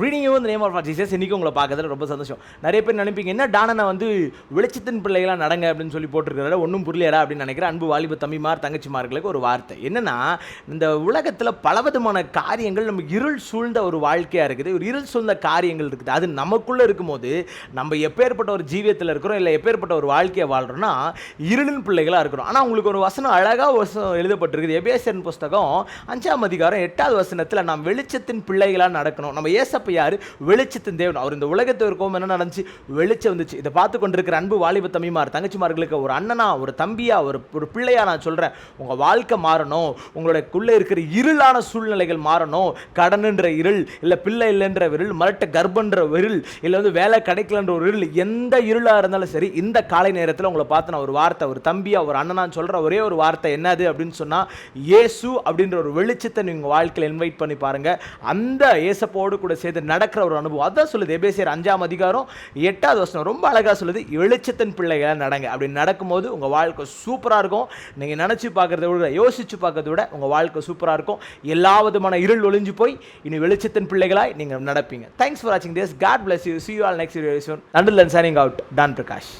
Reading you இந்த name of Jesus. இன்றைக்கி உங்களை பார்க்கறதுல ரொம்ப சந்தோஷம். நிறைய பேர் நினைப்பீங்க, என்ன டானனை வந்து வெளிச்சத்தின் பிள்ளைகளாக நடங்க அப்படின்னு சொல்லி போட்டிருக்கிறத ஒன்றும் புரியலடா அப்படின்னு நினைக்கிறேன். அன்பு வாலிப தம்பிமார் தங்கச்சிமார்களுக்கு ஒரு வார்த்தை என்னென்னா, இந்த உலகத்தில் பலவிதமான காரியங்கள் நம்ம இருள் சூழ்ந்த ஒரு வாழ்க்கையாக இருக்குது. ஒரு இருள் சூழ்ந்த காரியங்கள் இருக்குது. அது நமக்குள்ளே இருக்கும்போது நம்ம எப்பேற்பட்ட ஒரு ஜீவியத்தில் இருக்கிறோம், இல்லை எப்பேற்பட்ட ஒரு வாழ்க்கையை வாழ்கிறோன்னா இருளின் பிள்ளைகளாக இருக்கிறோம். ஆனால் உங்களுக்கு ஒரு வசனம் அழகாக வசனம் எழுதப்பட்டிருக்குது. எபேசியர் புஸ்தகம் 5ஆம் அதிகாரம் 8வது வசனத்தில் நாம் வெளிச்சத்தின் பிள்ளைகளாக நடக்கணும். நம்ம ஏசப்ப யாரு? வெளிச்சத்தின் தேவன். அவர் இந்த உலகத்தில் இருக்கவும் என்ன நடந்துச்சு? வெளிச்சம் வந்துச்சு. இதை பார்த்து கொண்டிருக்கிற அன்பு வாலிப தம்பிமார் தங்கச்சிமார்களுக்கு ஒரு அண்ணனா, ஒரு தம்பியா, ஒரு பிள்ளையா நான் சொல்றேன், உங்க வாழ்க்கை மாறணும். உங்களுக்குள்ளே இருக்கிற இருளான சூழ்நிலைகள் மாறணும். கடனுன்ற இருள், இல்லை பிள்ளை இல்லைன்ற இருள், மரட்ட கர்ப்பன்ற இருள், இல்லை வந்து வேலை கிடைக்கலன்ற ஒரு இருள், எந்த இருளா இருந்தாலும் சரி, இந்த காலை நேரத்தில் உங்களை பார்த்து நான் ஒரு வார்த்தை, ஒரு தம்பியா ஒரு அண்ணனான்னு சொல்ற ஒரே ஒரு வார்த்தை என்னது அப்படின்னு சொன்னா, இயேசு அப்படின்ற ஒரு வெளிச்சத்தை நீங்க வாழ்க்கையில் இன்வைட் பண்ணி பாருங்க. அந்த இயேசப்போடு கூட சேர்ந்து நடக்கிற ஒரு அனுபவம். அதான் சொல்லுது எபேசியர் 5ஆம் அதிகாரம் 8வது வசனம். ரொம்ப அழகா சொல்லுது, வெளிச்சத்தின் பிள்ளைகளை நடங்க. அப்படி நடக்கும்போது உங்க வாழ்க்கை சூப்பரா இருக்கும். நீங்க நினைச்சு பார்க்கறத விட, யோசிச்சு பார்க்கறத விட உங்க வாழ்க்கை சூப்பரா இருக்கும். எல்லா விதமான இருள் ஒளிஞ்சு போய் இனி வெளிச்சத்தின் பிள்ளைகளாய் நீங்க நடப்பீங்க. தேங்க்ஸ் ஃபார் வாட்சிங் this. God bless you. See you all next video soon. Until then, signing out, Dan Prakash.